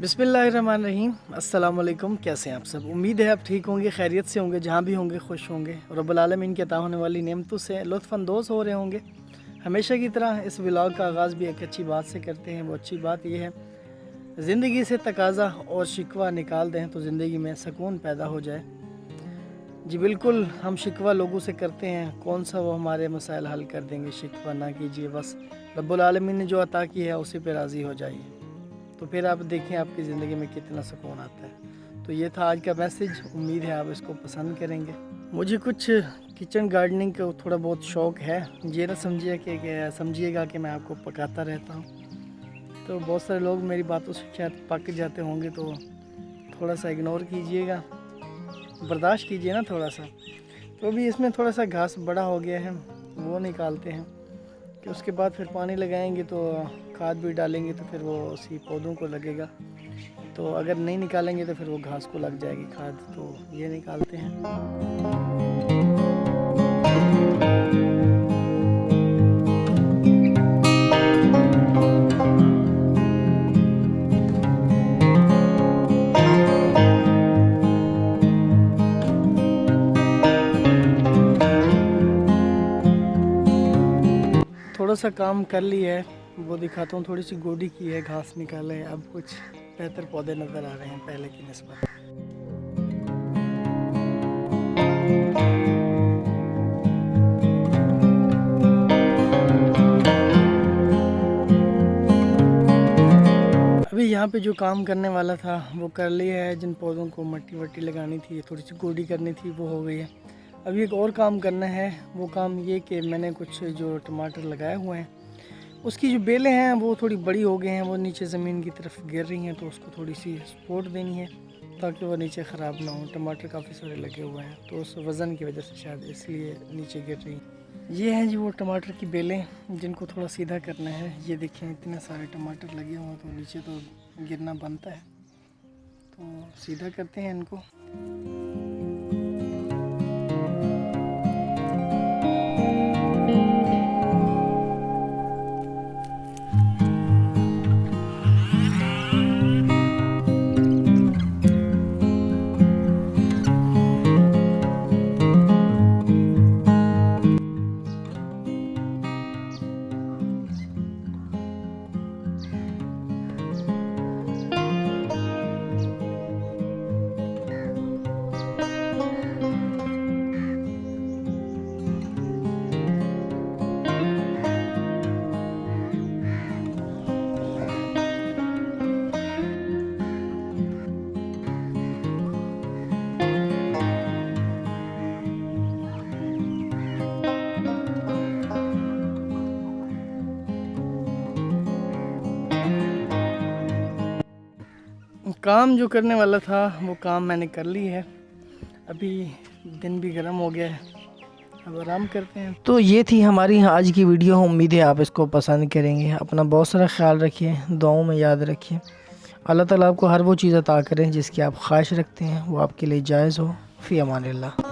बिस्मिल्लाहिर्रहमानिर्रहीम। अस्सलाम वालेकुम। कैसे हैं आप सब? उम्मीद है आप ठीक होंगे, खैरियत से होंगे, जहाँ भी होंगे खुश होंगे और रब्बुल आलमीन की अता होने वाली नेमतों से लुत्फ़अंदोज़ हो रहे होंगे। हमेशा की तरह इस व्लॉग का आगाज़ भी एक अच्छी बात से करते हैं। वो अच्छी बात यह है, ज़िंदगी से तकाज़ा और शिकवा निकाल दें तो ज़िंदगी में सुकून पैदा हो जाए। जी बिल्कुल, हम शिकवा लोगों से करते हैं, कौन सा वो हमारे मसाइल हल कर देंगे। शिकवा ना कीजिए, बस रब्बुल आलमीन ने जो अता की है उसी पे राज़ी हो जाइए, तो फिर आप देखें आपकी ज़िंदगी में कितना सुकून आता है। तो ये था आज का मैसेज, उम्मीद है आप इसको पसंद करेंगे। मुझे कुछ किचन गार्डनिंग का थोड़ा बहुत शौक़ है। ये ना समझिएगा कि मैं आपको पकाता रहता हूँ, तो बहुत सारे लोग मेरी बातों से शायद पक जाते होंगे, तो थोड़ा सा इग्नोर कीजिएगा, बर्दाश्त कीजिए ना थोड़ा सा। तो अभी इसमें थोड़ा सा घास बड़ा हो गया है, वो निकालते हैं कि उसके बाद फिर पानी लगाएंगे तो खाद भी डालेंगे, तो फिर वो उसी पौधों को लगेगा। तो अगर नहीं निकालेंगे तो फिर वो घास को लग जाएगी खाद। तो ये निकालते हैं। थोड़ा सा काम कर लिया है, वो दिखाता हूँ। थोड़ी सी गोडी की है, घास निकाला है, अब कुछ बेहतर पौधे नज़र आ रहे हैं पहले की निस्बत। अभी यहाँ पे जो काम करने वाला था वो कर लिया है। जिन पौधों को मट्टी वट्टी लगानी थी, थोड़ी सी गोडी करनी थी, वो हो गई है। अभी एक और काम करना है। वो काम ये कि मैंने कुछ जो टमाटर लगाए हुए हैं उसकी जो बेलें हैं वो थोड़ी बड़ी हो गई हैं, वो नीचे ज़मीन की तरफ गिर रही हैं, तो उसको थोड़ी सी सपोर्ट देनी है ताकि वो नीचे ख़राब ना हो। टमाटर काफ़ी सारे लगे हुए हैं, तो उस वज़न की वजह से शायद इसलिए नीचे गिर रही हैं। ये हैं जी वो टमाटर की बेलें, जिनको थोड़ा सीधा करना है। ये देखें इतने सारे टमाटर लगे हुए हैं, तो नीचे तो गिरना बनता है, तो सीधा करते हैं इनको। काम जो करने वाला था वो काम मैंने कर ली है। अभी दिन भी गर्म हो गया है, अब आराम करते हैं। तो ये थी हमारी आज की वीडियो। उम्मीद है आप इसको पसंद करेंगे। अपना बहुत सारा ख्याल रखिए, दुआओं में याद रखिए। अल्लाह ताला आपको हर वो चीज़ अता करें जिसकी आप ख्वाहिश रखते हैं, वो आपके लिए जायज़ हो। फ़ी अमानिल्लाह।